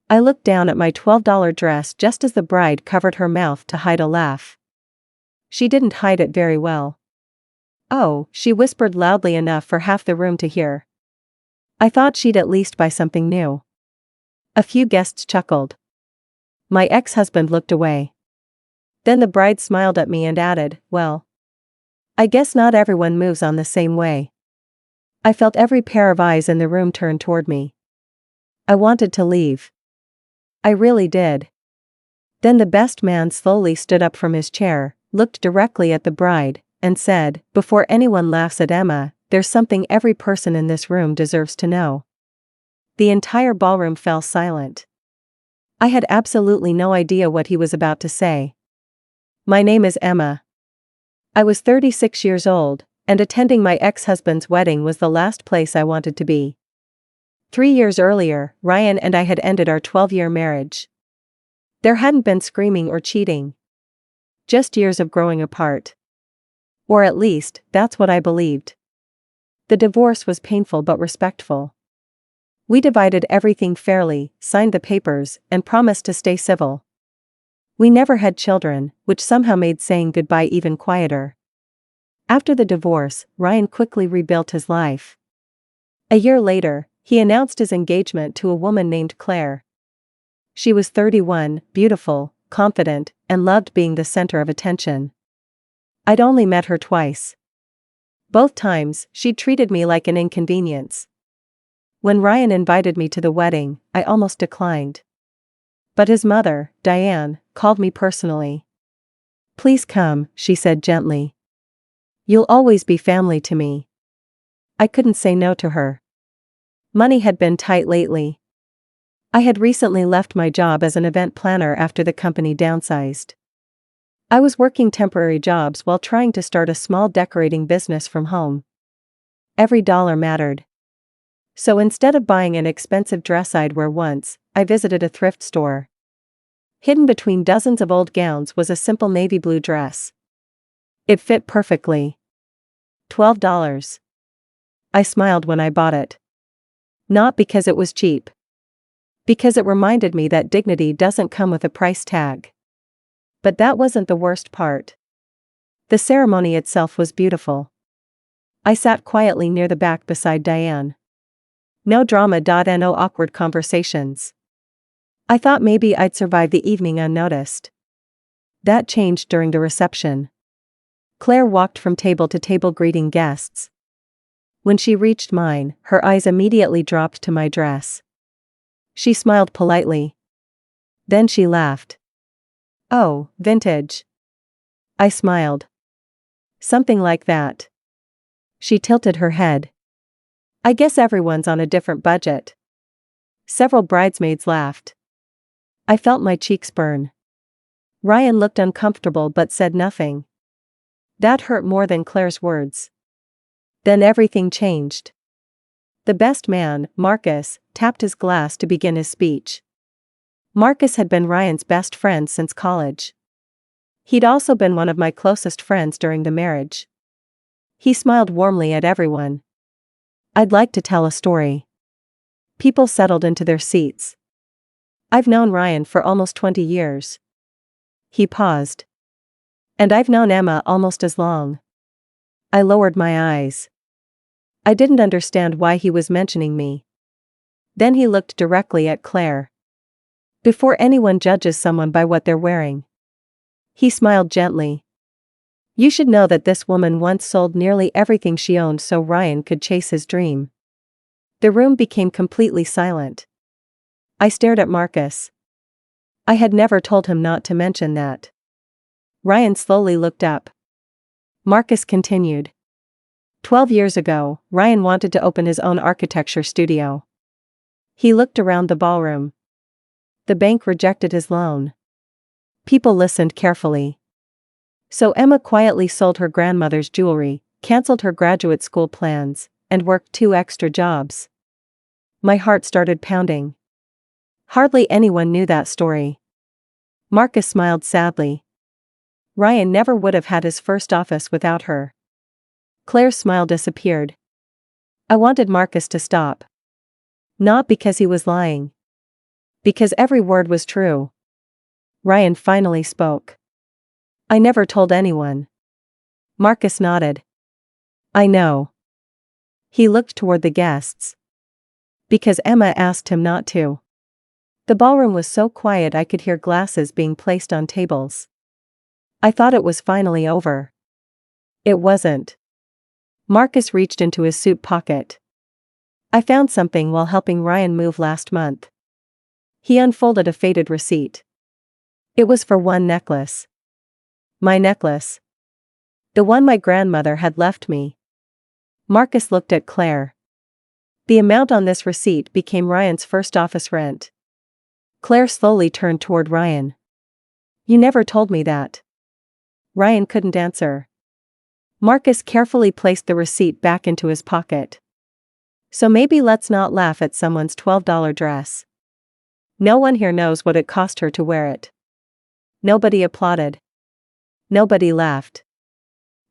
I looked down at my $12 dress just as the bride covered her mouth to hide a laugh. She didn't hide it very well. "Oh," she whispered loudly enough for half the room to hear. I thought she'd at least buy something new. A few guests chuckled. My ex-husband looked away. Then the bride smiled at me and added, "Well, I guess not everyone moves on the same way." I felt every pair of eyes in the room turn toward me. I wanted to leave. I really did. Then the best man slowly stood up from his chair, looked directly at the bride, and said, "Before anyone laughs at Emma, there's something every person in this room deserves to know." The entire ballroom fell silent. I had absolutely no idea what he was about to say. My name is Emma. I was 36 years old, and attending my ex-husband's wedding was the last place I wanted to be. 3 years earlier, Ryan and I had ended our 12-year marriage. There hadn't been screaming or cheating. Just years of growing apart. Or at least, that's what I believed. The divorce was painful but respectful. We divided everything fairly, signed the papers, and promised to stay civil. We never had children, which somehow made saying goodbye even quieter. After the divorce, Ryan quickly rebuilt his life. A year later, he announced his engagement to a woman named Claire. She was 31, beautiful, confident, and loved being the center of attention. I'd only met her twice. Both times, she'd treated me like an inconvenience. When Ryan invited me to the wedding, I almost declined. But his mother, Diane, called me personally. "Please come," she said gently. "You'll always be family to me." I couldn't say no to her. Money had been tight lately. I had recently left my job as an event planner after the company downsized. I was working temporary jobs while trying to start a small decorating business from home. Every dollar mattered. So instead of buying an expensive dress I'd wear once, I visited a thrift store. Hidden between dozens of old gowns was a simple navy blue dress. It fit perfectly. $12. I smiled when I bought it. Not because it was cheap. Because it reminded me that dignity doesn't come with a price tag. But that wasn't the worst part. The ceremony itself was beautiful. I sat quietly near the back beside Diane. No drama. No awkward conversations. I thought maybe I'd survive the evening unnoticed. That changed during the reception. Claire walked from table to table greeting guests. When she reached mine, her eyes immediately dropped to my dress. She smiled politely. Then she laughed. "Oh, vintage." I smiled. "Something like that." She tilted her head. "I guess everyone's on a different budget." Several bridesmaids laughed. I felt my cheeks burn. Ryan looked uncomfortable but said nothing. That hurt more than Claire's words. Then everything changed. The best man, Marcus, tapped his glass to begin his speech. Marcus had been Ryan's best friend since college. He'd also been one of my closest friends during the marriage. He smiled warmly at everyone. "I'd like to tell a story." People settled into their seats. "I've known Ryan for almost 20 years. He paused. "And I've known Emma almost as long." I lowered my eyes. I didn't understand why he was mentioning me. Then he looked directly at Claire. "Before anyone judges someone by what they're wearing." He smiled gently. "You should know that this woman once sold nearly everything she owned so Ryan could chase his dream." The room became completely silent. I stared at Marcus. I had never told him not to mention that. Ryan slowly looked up. Marcus continued. 12 years ago, Ryan wanted to open his own architecture studio. He looked around the ballroom. The bank rejected his loan. People listened carefully. So Emma quietly sold her grandmother's jewelry, canceled her graduate school plans, and worked 2 extra jobs. My heart started pounding. Hardly anyone knew that story. Marcus smiled sadly. Ryan never would have had his first office without her. Claire's smile disappeared. I wanted Marcus to stop. Not because he was lying. Because every word was true. Ryan finally spoke. I never told anyone. Marcus nodded. I know. He looked toward the guests. Because Emma asked him not to. The ballroom was so quiet I could hear glasses being placed on tables. I thought it was finally over. It wasn't. Marcus reached into his suit pocket. I found something while helping Ryan move last month. He unfolded a faded receipt. It was for one necklace. My necklace. The one my grandmother had left me. Marcus looked at Claire. The amount on this receipt became Ryan's first office rent. Claire slowly turned toward Ryan. You never told me that. Ryan couldn't answer. Marcus carefully placed the receipt back into his pocket. So maybe let's not laugh at someone's $12 dress. No one here knows what it cost her to wear it. Nobody applauded. Nobody laughed.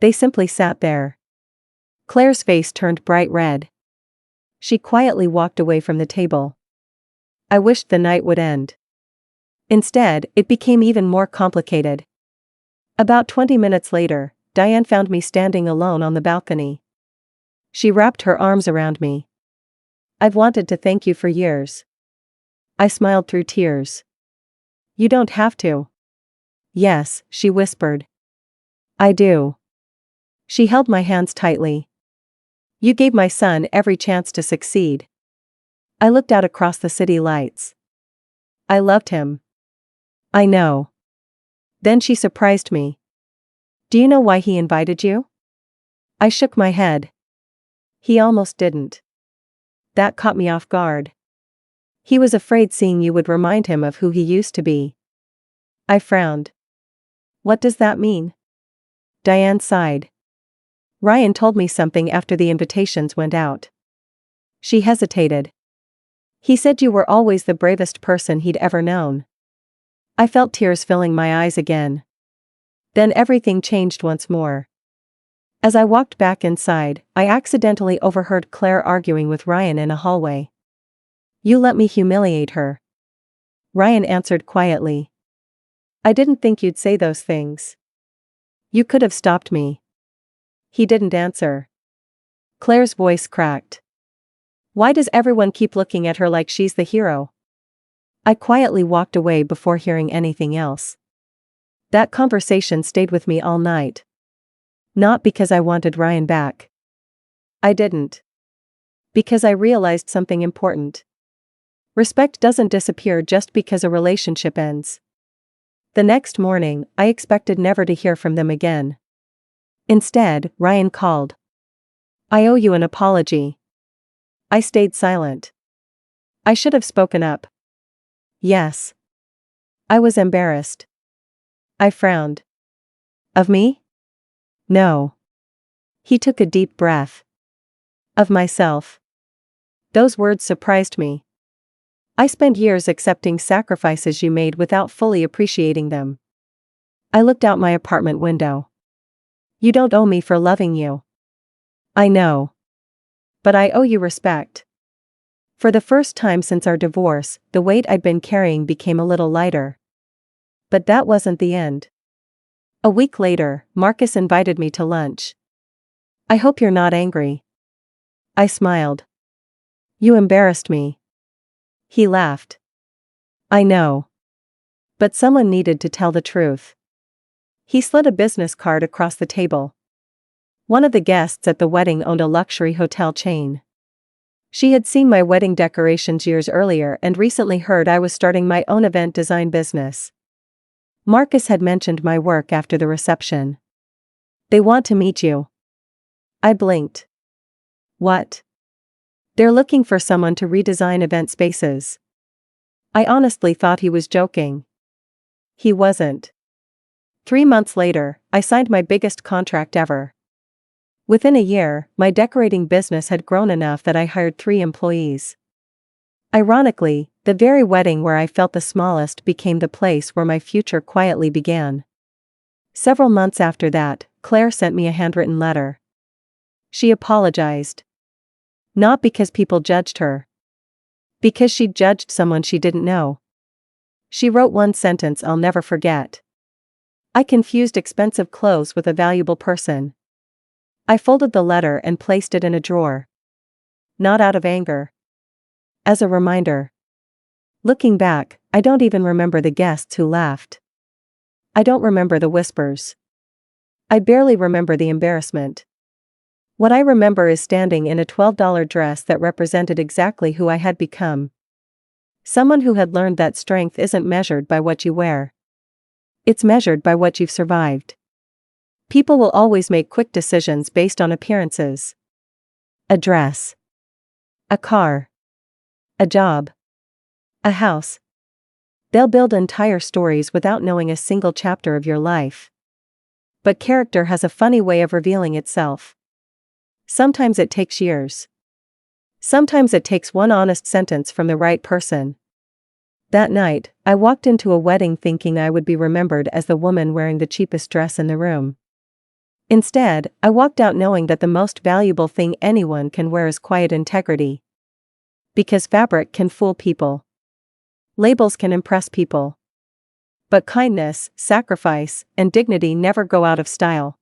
They simply sat there. Claire's face turned bright red. She quietly walked away from the table. I wished the night would end. Instead, it became even more complicated. About 20 minutes later, Diane found me standing alone on the balcony. She wrapped her arms around me. I've wanted to thank you for years. I smiled through tears. You don't have to. Yes, she whispered. I do. She held my hands tightly. You gave my son every chance to succeed. I looked out across the city lights. I loved him. I know. Then she surprised me. Do you know why he invited you? I shook my head. He almost didn't. That caught me off guard. He was afraid seeing you would remind him of who he used to be. I frowned. What does that mean? Diane sighed. Ryan told me something after the invitations went out. She hesitated. He said you were always the bravest person he'd ever known. I felt tears filling my eyes again. Then everything changed once more. As I walked back inside, I accidentally overheard Claire arguing with Ryan in a hallway. You let me humiliate her. Ryan answered quietly. I didn't think you'd say those things. You could have stopped me. He didn't answer. Claire's voice cracked. Why does everyone keep looking at her like she's the hero? I quietly walked away before hearing anything else. That conversation stayed with me all night. Not because I wanted Ryan back. I didn't. Because I realized something important. Respect doesn't disappear just because a relationship ends. The next morning, I expected never to hear from them again. Instead, Ryan called. I owe you an apology. I stayed silent. I should have spoken up. Yes. I was embarrassed. I frowned. Of me? No. He took a deep breath. Of myself. Those words surprised me. I spent years accepting sacrifices you made without fully appreciating them. I looked out my apartment window. You don't owe me for loving you. I know. But I owe you respect. For the first time since our divorce, the weight I'd been carrying became a little lighter. But that wasn't the end. A week later, Marcus invited me to lunch. I hope you're not angry. I smiled. You embarrassed me. He laughed. I know. But someone needed to tell the truth. He slid a business card across the table. One of the guests at the wedding owned a luxury hotel chain. She had seen my wedding decorations years earlier and recently heard I was starting my own event design business. Marcus had mentioned my work after the reception. They want to meet you. I blinked. What? They're looking for someone to redesign event spaces. I honestly thought he was joking. He wasn't. 3 months later, I signed my biggest contract ever. Within a year, my decorating business had grown enough that I hired 3 employees. Ironically, the very wedding where I felt the smallest became the place where my future quietly began. Several months after that, Claire sent me a handwritten letter. She apologized. Not because people judged her. Because she judged someone she didn't know. She wrote one sentence I'll never forget. I confused expensive clothes with a valuable person. I folded the letter and placed it in a drawer. Not out of anger. As a reminder. Looking back, I don't even remember the guests who laughed. I don't remember the whispers. I barely remember the embarrassment. What I remember is standing in a $12 dress that represented exactly who I had become. Someone who had learned that strength isn't measured by what you wear. It's measured by what you've survived. People will always make quick decisions based on appearances. A dress. A car. A job. A house. They'll build entire stories without knowing a single chapter of your life. But character has a funny way of revealing itself. Sometimes it takes years. Sometimes it takes one honest sentence from the right person. That night, I walked into a wedding thinking I would be remembered as the woman wearing the cheapest dress in the room. Instead, I walked out knowing that the most valuable thing anyone can wear is quiet integrity. Because fabric can fool people. Labels can impress people. But kindness, sacrifice, and dignity never go out of style.